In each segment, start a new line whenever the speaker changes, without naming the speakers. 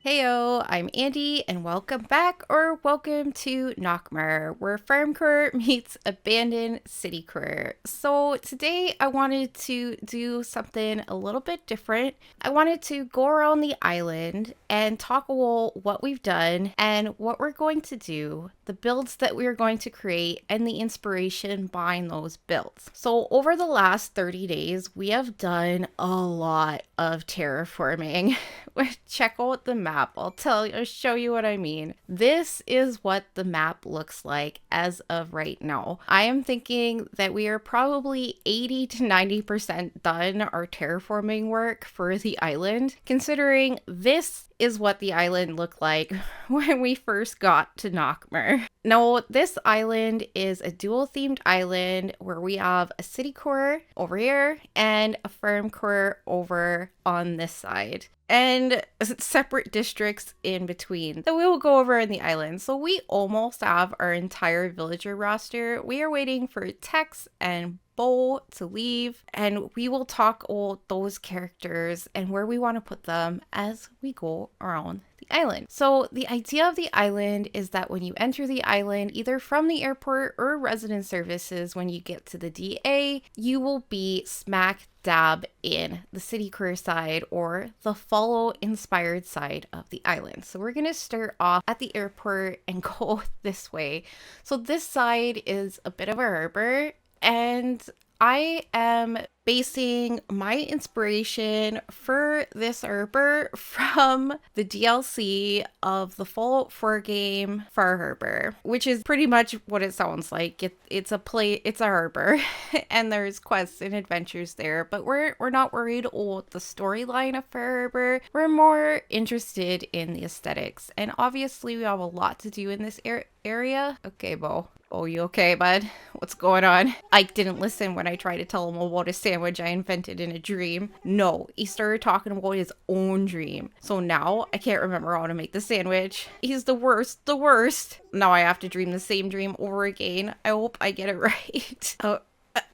Heyo, I'm Andy, and welcome back, or welcome to Nockmaar, where farmcore meets abandoned citycore. So today I wanted to do something a little bit different. I wanted to go around the island and talk about what we've done and what we're going to do, the builds that we're going to create, and the inspiration behind those builds. So over the last 30 days, we have done a lot of terraforming. Check out the map. I'll show you what I mean. This is what the map looks like as of right now. I am thinking that we are probably 80 to 90% done our terraforming work for the island, considering this is what the island looked like when we first got to Nockmaar. Now, this island is a dual-themed island where we have a city core over here and a farm core over on this side, and separate districts in between that we will go over in the island. So we almost have our entire villager roster. We are waiting for Tex and Bo to leave, and we will talk about those characters and where we want to put them as we go around the island. So the idea of the island is that when you enter the island, either from the airport or resident services, when you get to the DA, you will be smack dab in the city core side or the follow inspired side of the island. So we're going to start off at the airport and go this way. So this side is a bit of a harbor, and I am basing my inspiration for this harbor from the DLC of the Fallout 4 game Far Harbor, which is pretty much what it sounds like. It's a harbor and there's quests and adventures there, but we're not worried about the storyline of Far Harbor. We're more interested in the aesthetics, and obviously we have a lot to do in this area. Okay, Bo. Oh, you okay, bud? What's going on? Ike didn't listen when I tried to tell him about a sandwich I invented in a dream. No, he started talking about his own dream. So now I can't remember how to make the sandwich. He's the worst, the worst. Now I have to dream the same dream over again. I hope I get it right.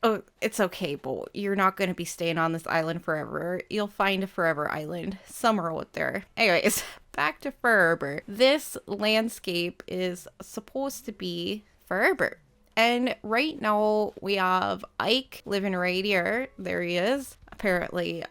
Oh, it's okay, Bo. You're not going to be staying on this island forever. You'll find a forever island somewhere out there. Anyways, back to Far Harbor. This landscape is supposed to be forever. And right now we have Ike living right here. There he is. Apparently,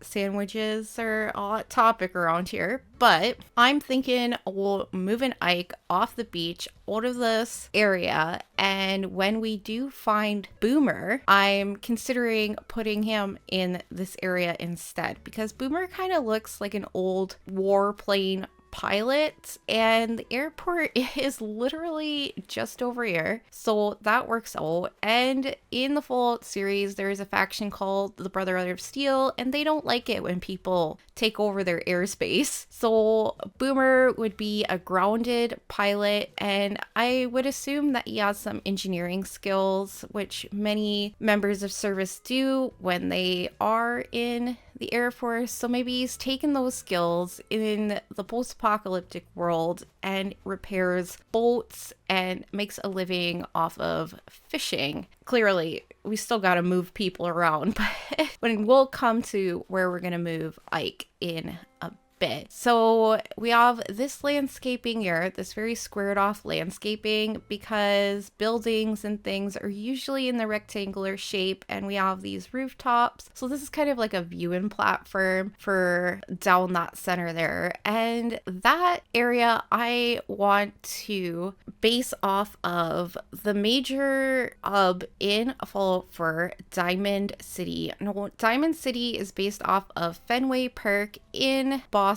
sandwiches are a hot topic around here, but I'm thinking we'll moving Ike off the beach out of this area, and when we do find Boomer, I'm considering putting him in this area instead, because Boomer kind of looks like an old warplane pilot, and the airport is literally just over here, so that works out. And in the Fallout series, there is a faction called the Brotherhood of Steel, and they don't like it when people take over their airspace. So Boomer would be a grounded pilot, and I would assume that he has some engineering skills, which many members of service do when they are in the Air Force. So maybe he's taken those skills in the post-apocalyptic world and repairs boats and makes a living off of fishing. Clearly, we still got to move people around, but when we'll come to where we're going to move Ike in a bit. So we have this landscaping here, this very squared off landscaping, because buildings and things are usually in the rectangular shape, and we have these rooftops. So this is kind of like a viewing platform for down that center there. And that area I want to base off of the major hub in Fallout 4, Diamond City. No, Diamond City is based off of Fenway Park in Boston.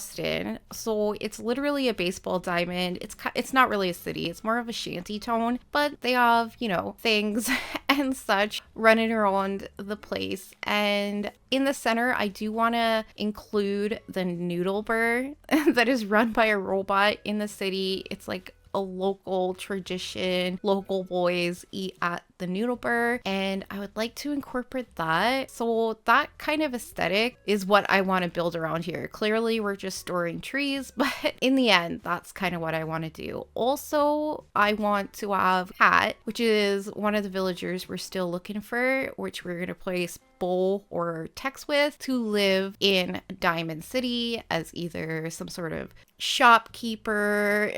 So it's literally a baseball diamond. It's not really a city. It's more of a shanty town, but they have, things and such running around the place. And in the center, I do want to include the noodle bar that is run by a robot in the city. It's like a local tradition. Local boys eat at the noodle bar, and I would like to incorporate that. So that kind of aesthetic is what I want to build around here. Clearly we're just storing trees, but in the end, that's kind of what I want to do. Also, I want to have Cat, which is one of the villagers we're still looking for, which we're going to place Bull or text with to live in Diamond City as either some sort of shopkeeper.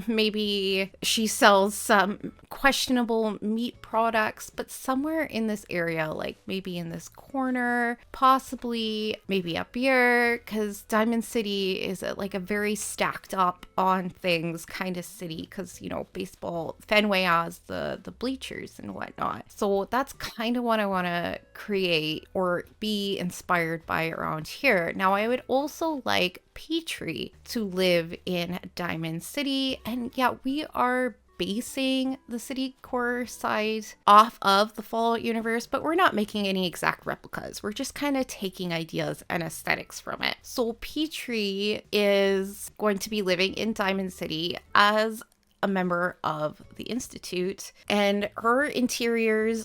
Maybe she sells some questionable meat products, but somewhere in this area, like maybe in this corner, possibly maybe up here, because Diamond City is like a very stacked up on things kind of city, because, you know, baseball, Fenway has the bleachers and whatnot. So that's kind of what I want to create or be inspired by around here. Now, I would also like Petrie to live in Diamond City, and yeah, we are basing the citycore side off of the Fallout universe, but we're not making any exact replicas. We're just kind of taking ideas and aesthetics from it. So Petrie is going to be living in Diamond City as a member of the Institute, and her interiors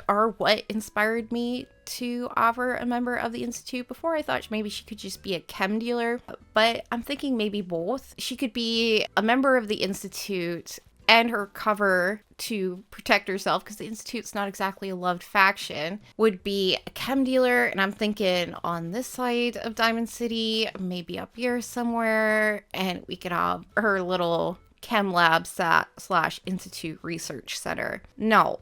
are what inspired me to offer a member of the Institute. Before, I thought maybe she could just be a chem dealer, but I'm thinking maybe both. She could be a member of the Institute and her cover to protect herself, because the Institute's not exactly a loved faction, would be a chem dealer. And I'm thinking on this side of Diamond City, maybe up here somewhere, and we could have her little chem lab slash Institute research center. No.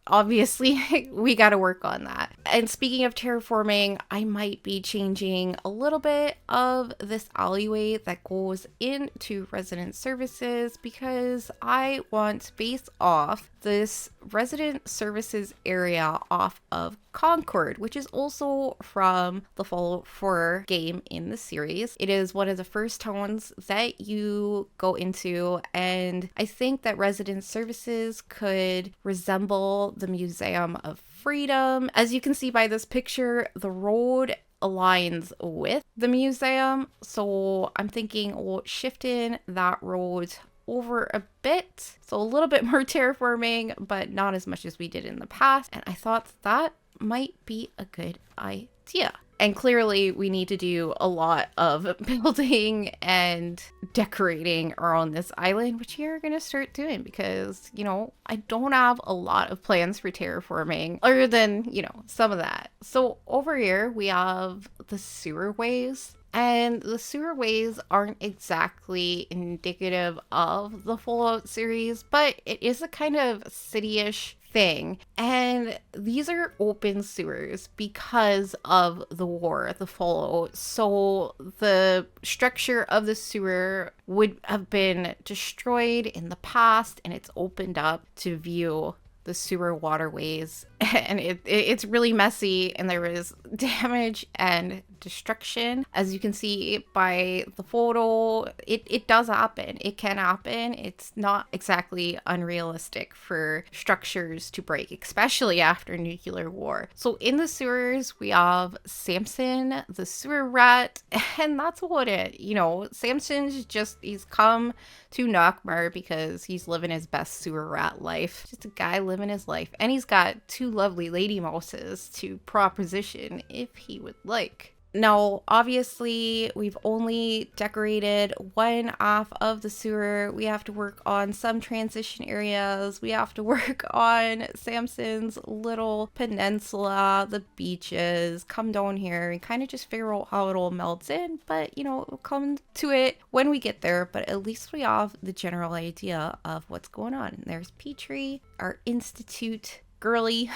Obviously, we got to work on that. And speaking of terraforming, I might be changing a little bit of this alleyway that goes into resident services, because I want to base off this resident services area off of Concord, which is also from the Fallout 4 game in the series. It is one of the first towns that you go into, and I think that resident services could resemble the Museum of Freedom. As you can see by this picture, the road aligns with the museum, so I'm thinking shifting that road over a bit, so a little bit more terraforming, but not as much as we did in the past, and I thought that might be a good idea. And clearly we need to do a lot of building and decorating around this island, which we are going to start doing, because, you know, I don't have a lot of plans for terraforming other than, you know, some of that. So over here we have the sewerways. And the sewerways aren't exactly indicative of the Fallout series, but it is a kind of city-ish thing. And these are open sewers because of the war, the Fallout. So the structure of the sewer would have been destroyed in the past, and it's opened up to view the sewer waterways, and it's really messy, and there is damage and destruction. As you can see by the photo, it does happen. It can happen. It's not exactly unrealistic for structures to break, especially after nuclear war. So in the sewers, we have Samson, the sewer rat, and that's what it, you know, Samson's just, he's come to Nockmaar because he's living his best sewer rat life. Just a guy living his life. And he's got two lovely lady mouses to proposition if he would like. Now, obviously, we've only decorated one half of the sewer. We have to work on some transition areas. We have to work on Samson's little peninsula, the beaches, come down here and kind of just figure out how it all melts in. But, you know, we'll come to it when we get there. But at least we have the general idea of what's going on. And there's Petrie, our Institute girly.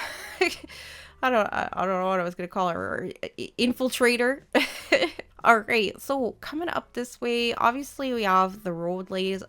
I don't know what I was going to call her. Infiltrator. All right. So coming up this way, obviously we have the road laid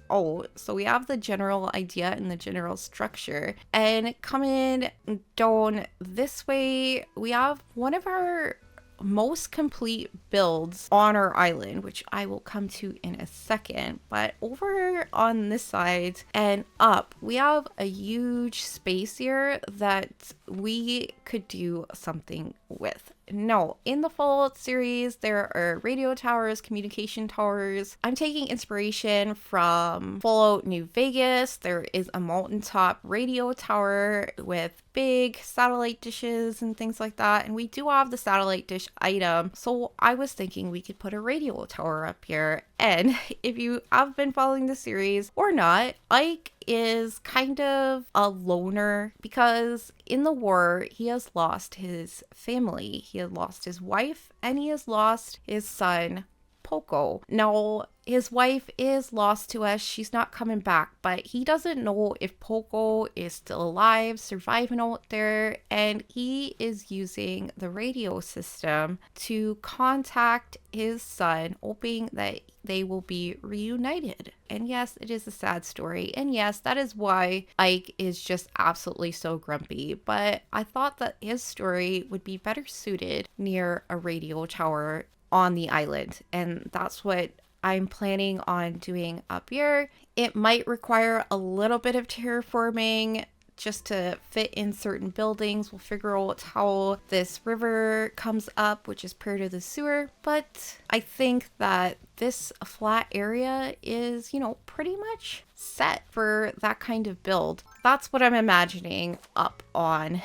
out. So we have the general idea and the general structure. And coming down this way, we have one of our most complete builds on our island, which I will come to in a second. But over on this side and up, we have a huge space here that we could do something with. No, in the Fallout series, there are radio towers, communication towers. I'm taking inspiration from Fallout New Vegas. There is a mountaintop radio tower with big satellite dishes and things like that. And we do have the satellite dish item. So I was thinking we could put a radio tower up here. And if you have been following the series or not, Ike is kind of a loner because in the war, he has lost his family. He has lost his wife and he has lost his son, Poco. Now, his wife is lost to us. She's not coming back, but he doesn't know if Poco is still alive, surviving out there, and he is using the radio system to contact his son, hoping that they will be reunited. And yes, it is a sad story. And yes, that is why Ike is just absolutely so grumpy. But I thought that his story would be better suited near a radio tower on the island. And that's what I'm planning on doing up here. It might require a little bit of terraforming just to fit in certain buildings. We'll figure out how this river comes up, which is part of the sewer. But I think that this flat area is, pretty much set for that kind of build. That's what I'm imagining up on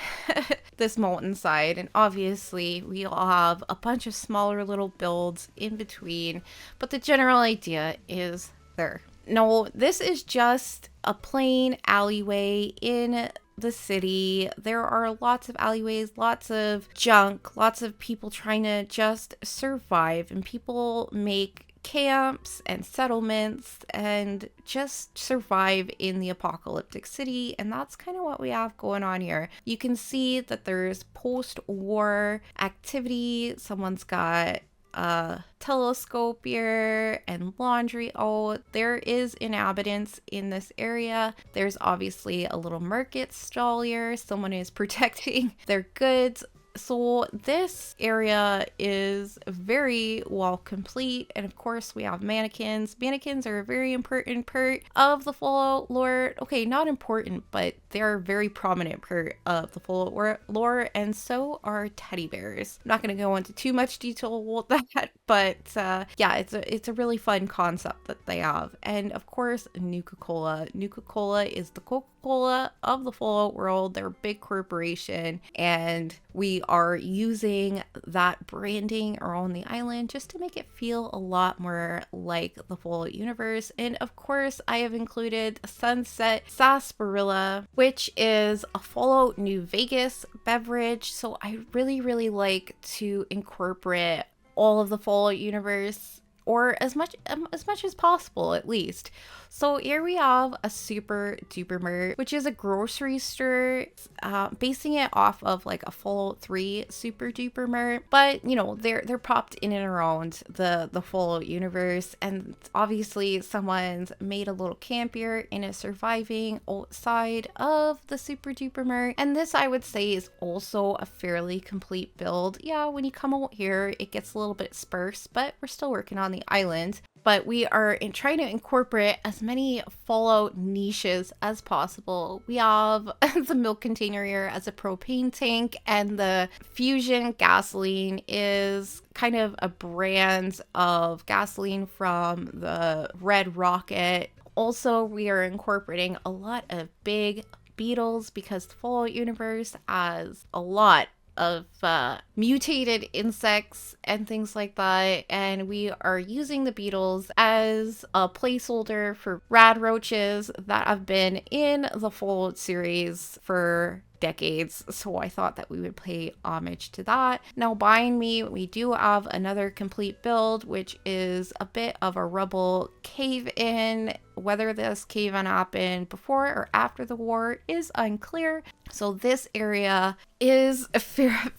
this mountainside. And obviously we'll have a bunch of smaller little builds in between, but the general idea is there. No, this is just a plain alleyway in the city. There are lots of alleyways, lots of junk, lots of people trying to just survive, and people make camps and settlements and just survive in the apocalyptic city. And that's kind of what we have going on here. You can see that there's post-war activity. Someone's got a telescope here and laundry out. There is inhabitants in this area. There's obviously a little market stall here. Someone is protecting their goods. So this area is very well complete, and of course we have mannequins. Mannequins are a very important part of the Fallout lore. Okay, not important, but they're a very prominent part of the Fallout lore, and so are teddy bears. I'm not going to go into too much detail about that, but yeah, it's a really fun concept that they have. And of course, Nuka-Cola. Nuka-Cola is the Coca-Cola of the Fallout world. They're a big corporation, and we are using that branding around the island just to make it feel a lot more like the Fallout universe. And of course, I have included Sunset Sarsaparilla, which is a Fallout New Vegas beverage. So I really like to incorporate all of the Fallout universe, or as much as possible, at least. So here we have a Super Duper Mart, which is a grocery store, basing it off of like a Fallout 3 Super Duper Mart. But they're popped in and around the Fallout universe, and obviously someone's made a little camp here and is surviving outside of the Super Duper Mart. And this, I would say, is also a fairly complete build. Yeah, when you come out here, it gets a little bit sparse, but we're still working on the island. But we are trying to incorporate as many Fallout niches as possible. We have the milk container here as a propane tank, and the fusion gasoline is kind of a brand of gasoline from the Red Rocket. Also, we are incorporating a lot of big beetles because the Fallout universe has a lot of mutated insects and things like that, and we are using the beetles as a placeholder for rad roaches that have been in the Fallout series for decades, so I thought that we would pay homage to that. Now behind me, we do have another complete build, which is a bit of a rubble cave-in. Whether this cave-in happened before or after the war is unclear. So this area is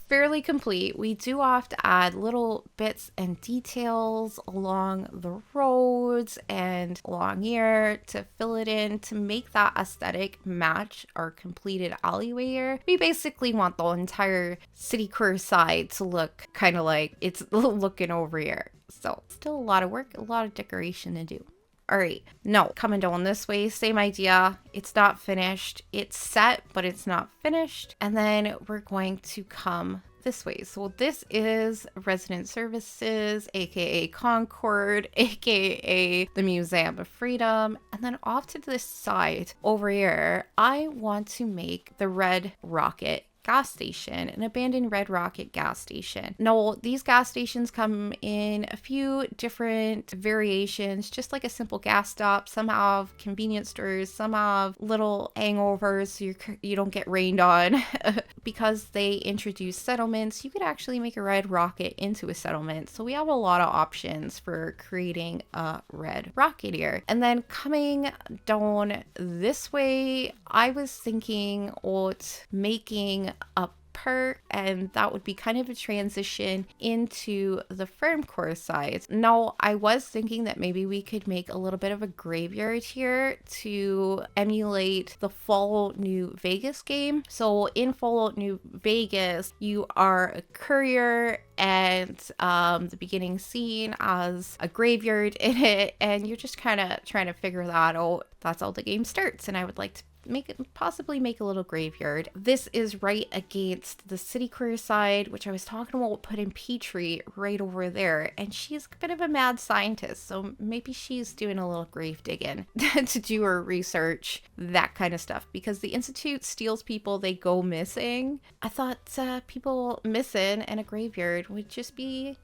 fairly complete. We do have to add little bits and details along the roads and along here to fill it in to make that aesthetic match our completed alleyway here. We basically want the entire citycore side to look kind of like it's looking over here. So still a lot of work, a lot of decoration to do. All right, no, coming down this way, same idea. It's not finished. It's set, but it's not finished. And then we're going to come this way. So this is Resident Services, aka Concord, aka the Museum of Freedom. And then off to this side over here, I want to make the Red Rocket gas station, an abandoned Red Rocket gas station. Now, these gas stations come in a few different variations, just like a simple gas stop. Some have convenience stores, some have little hangovers so you don't get rained on. Because they introduce settlements, you could actually make a Red Rocket into a settlement. So we have a lot of options for creating a Red Rocket here. And then coming down this way, I was thinking about making a perk, and that would be kind of a transition into the farmcore side. Now, I was thinking that maybe we could make a little bit of a graveyard here to emulate the Fallout New Vegas game. So in Fallout New Vegas, you are a courier, and the beginning scene has a graveyard in it, and you're just kind of trying to figure that out. That's how the game starts, and I would like to possibly make a little graveyard. This is right against the citycore side, which I was talking about putting Petrie right over there, and she's a bit of a mad scientist, so maybe she's doing a little grave digging to do her research, that kind of stuff, because the Institute steals people, they go missing. I thought people missing in a graveyard would just be,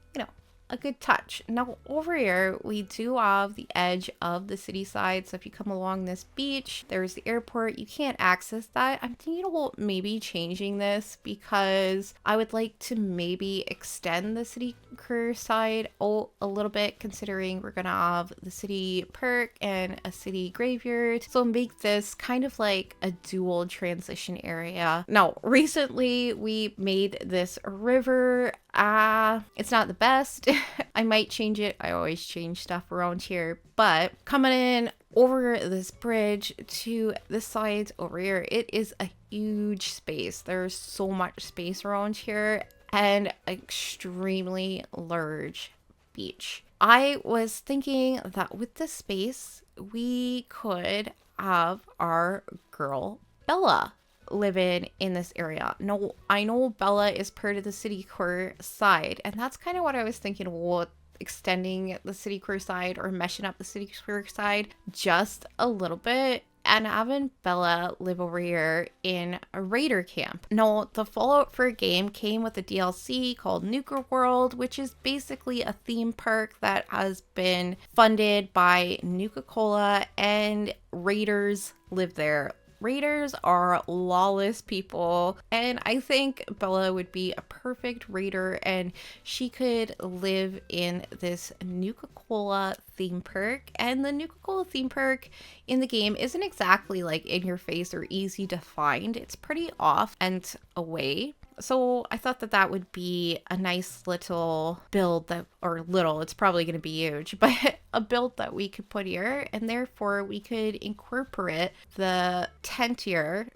a good touch. Now over here we do have the edge of the city side, so if you come along this beach, there's the airport. You can't access that. I'm thinking about maybe changing this because I would like to maybe extend the city core side a little bit, considering we're gonna have the city perk and a city graveyard, so make this kind of like a dual transition area. Now recently we made this river. It's not the best. I might change it. I always change stuff around here, but coming in over this bridge to this side over here, it is a huge space. There's so much space around here and extremely large beach. I was thinking that with this space, we could have our girl Bella living in this area. No, I know Bella is part of the city core side, and that's kind of what I was thinking about, extending the city core side or meshing up the city core side just a little bit and having Bella live over here in a raider camp. Now, the Fallout 4 game came with a DLC called Nuka World, which is basically a theme park that has been funded by Nuka-Cola, and raiders live there. Raiders are lawless people, and I think Bella would be a perfect raider, and she could live in this Nuka-Cola theme park. And the Nuka-Cola theme park in the game isn't exactly like in your face or easy to find. It's pretty off and away. So I thought that that would be a nice little build that, or little, it's probably going to be huge, but a build that we could put here, and therefore we could incorporate the tent here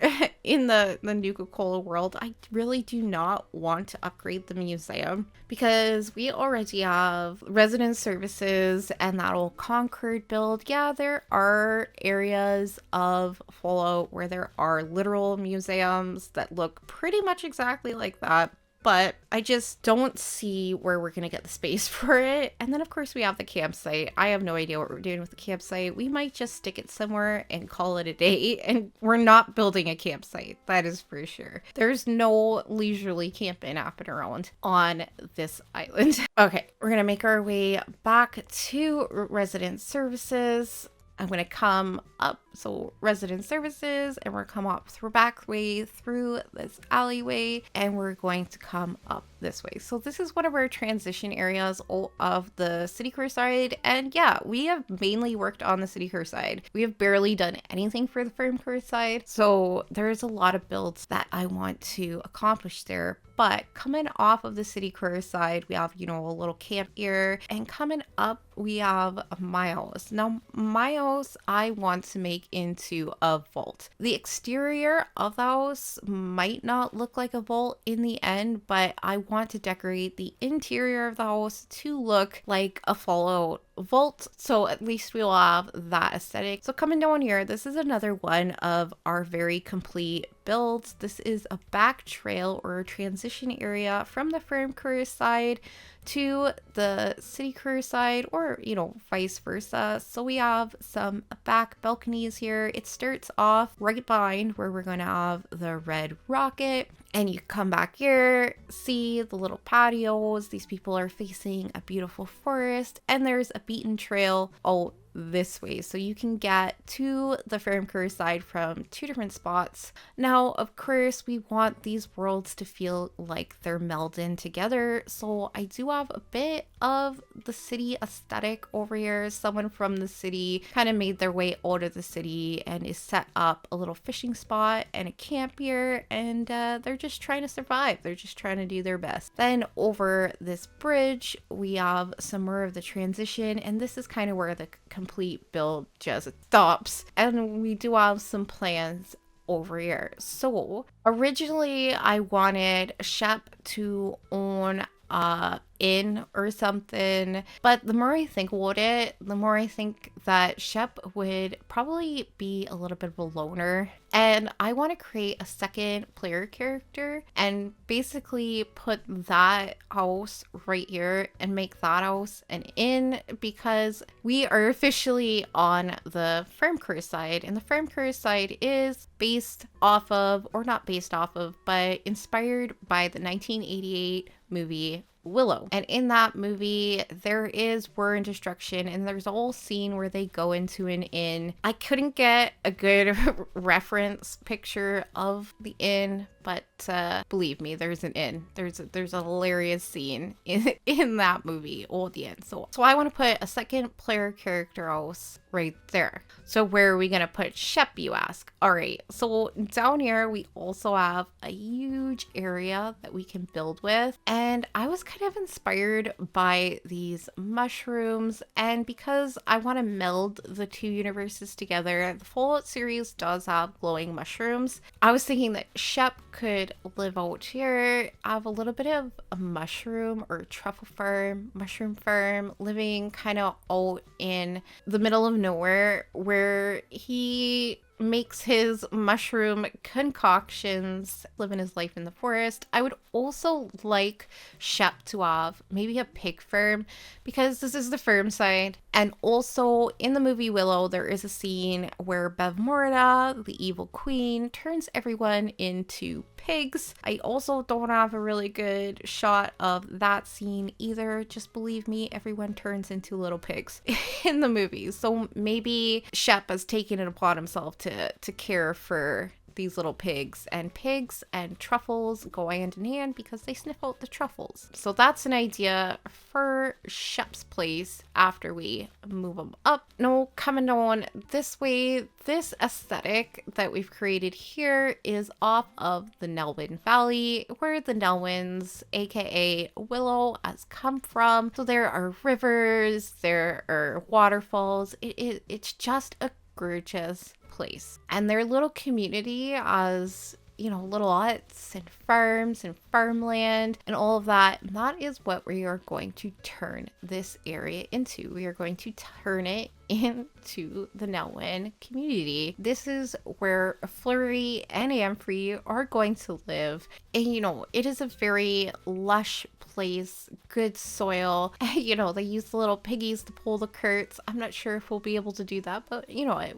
in the Nuka-Cola world. I really do not want to upgrade the museum because we already have resident services and that old Concord build. Yeah, there are areas of Fallout where there are literal museums that look pretty much exactly like that, but I just don't see where we're gonna get the space for it. And then of course we have the campsite. I have no idea what we're doing with the campsite. We might just stick it somewhere and call it a day, and we're not building a campsite, that is for sure. There's no leisurely camping happening around on this island. Okay, we're gonna make our way back to resident services. I'm going to come up, so resident services, and we're come up through back way through this alleyway, and we're going to come up this way. So this is one of our transition areas of the city core side, and yeah, we have mainly worked on the city core side. We have barely done anything for the farm core side, so there's a lot of builds that I want to accomplish there. But coming off of the city core side, we have, you know, a little camp here, and coming up, we have my house. Now, my house, I want to make into a vault. The exterior of the house might not look like a vault in the end, but I want to decorate the interior of the house to look like a Fallout vault, so at least we'll have that aesthetic. So coming down here, this is another one of our very complete builds. This is a back trail or a transition area from the farmcore side to the citycore side, or vice versa. So we have some back balconies here. It starts off right behind where we're going to have the red rocket, and you come back here, see the little patios. These people are facing a beautiful forest, and there's a beaten trail out this way, so you can get to the farmcore side from two different spots. Now, of course, we want these worlds to feel like they're melded together, so I do have a bit of the city aesthetic over here. Someone from the city kind of made their way out of the city and is set up a little fishing spot and a camp here, and they're just trying to survive. They're just trying to do their best. Then over this bridge, we have some more of the transition, and this is kind of where the complete build just stops, and we do have some plans over here. So originally I wanted Shep to own inn or something, but the more I think about it, the more I think that Shep would probably be a little bit of a loner, and I want to create a second player character and basically put that house right here and make that house an inn, because we are officially on the farmcore side, and the farmcore side is based off of, or not based off of, but inspired by the 1988 movie Willow. And in that movie, there is war and destruction, and there's a whole scene where they go into an inn. I couldn't get a good reference picture of the inn, but believe me, there's an inn. There's a hilarious scene in that movie at the end. So I want to put a second player character house right there. So where are we gonna put Shep, you ask? All right, so down here we also have a huge area that we can build with, and I was kind of inspired by these mushrooms, and because I want to meld the two universes together, the Fallout series does have glowing mushrooms. I was thinking that Shep could live out here, have a little bit of a mushroom or truffle farm, mushroom farm, living kind of out in the middle of nowhere, where he makes his mushroom concoctions, living his life in the forest. I would also like Shep to have maybe a pig farm, because this is the farm side. And also in the movie Willow, there is a scene where Bevmorda, the evil queen, turns everyone into pigs. I also don't have a really good shot of that scene either. Just believe me, everyone turns into little pigs in the movie. So maybe Shep has taken it upon himself to care for these little pigs and truffles go hand in hand because they sniff out the truffles. So that's an idea for Shep's place after we move them up. Now, coming on this way, this aesthetic that we've created here is off of the Nelwyn Valley, where the Nelwyns, aka Willow, has come from. So there are rivers, there are waterfalls. It's just a gorgeous place, and their little community as little huts and farms and farmland and all of that. And that is what we are going to turn this area into. We are going to turn it into the Nelwyn community. This is where Flurry and Amphrey are going to live, and it is a very lush place, good soil. They use the little piggies to pull the curts. I'm not sure if we'll be able to do that, but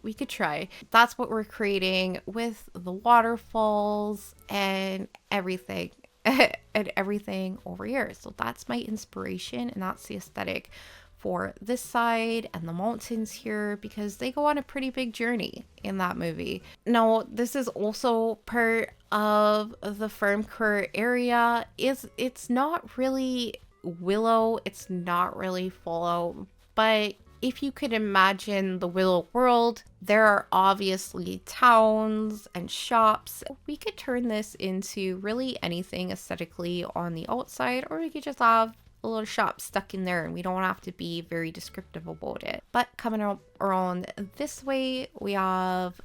we could try. That's what we're creating with the waterfalls and everything and everything over here. So that's my inspiration, and that's the aesthetic for this side and the mountains here, because they go on a pretty big journey in that movie. Now, this is also part of the farmcore area. It's not really Willow, it's not really Fallout, but if you could imagine the Willow world, there are obviously towns and shops. We could turn this into really anything aesthetically on the outside, or we could just have a little shop stuck in there, and we don't have to be very descriptive about it. But coming around this way, we have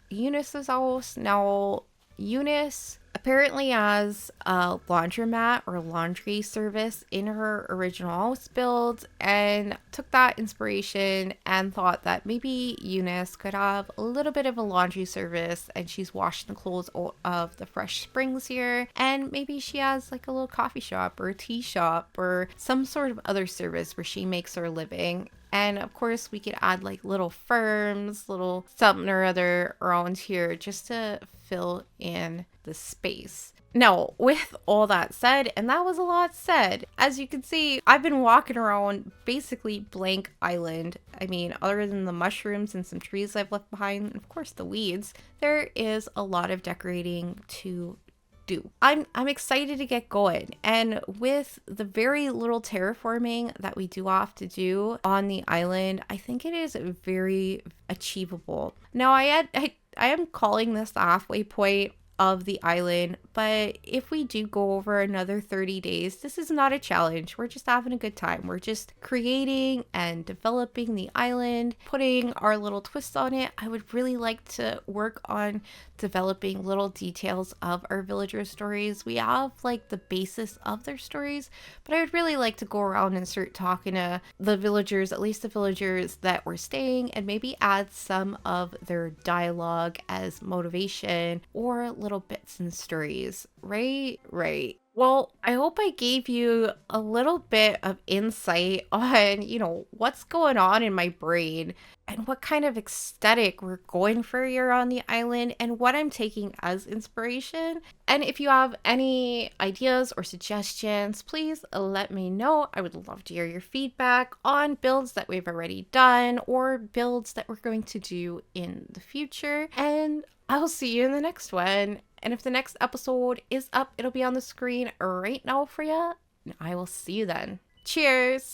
Eunice's house. Now, Eunice apparently has a laundromat or laundry service in her original house build, and took that inspiration and thought that maybe Eunice could have a little bit of a laundry service, and she's washing the clothes of the fresh springs here, and maybe she has like a little coffee shop or a tea shop or some sort of other service where she makes her living. And of course, we could add like little firms, little something or other around here just to fill in the space. Now, with all that said, and that was a lot said, as you can see, I've been walking around basically blank island. I mean, other than the mushrooms and some trees I've left behind, and of course the weeds, there is a lot of decorating to do. I'm excited to get going, and with the very little terraforming that we do have to do on the island, I think it is very achievable. Now I am calling this the halfway point of the island, but if we do go over another 30 days, this is not a challenge. We're just having a good time. We're just creating and developing the island, putting our little twist on it. I would really like to work on developing little details of our villagers' stories. We have like the basis of their stories, but I would really like to go around and start talking to the villagers, at least the villagers that were staying, and maybe add some of their dialogue as motivation or little bits and stories. Right. Well, I hope I gave you a little bit of insight on, what's going on in my brain and what kind of aesthetic we're going for here on the island and what I'm taking as inspiration. And if you have any ideas or suggestions, please let me know. I would love to hear your feedback on builds that we've already done or builds that we're going to do in the future. And I'll see you in the next one. And if the next episode is up, it'll be on the screen right now for you. I will see you then. Cheers!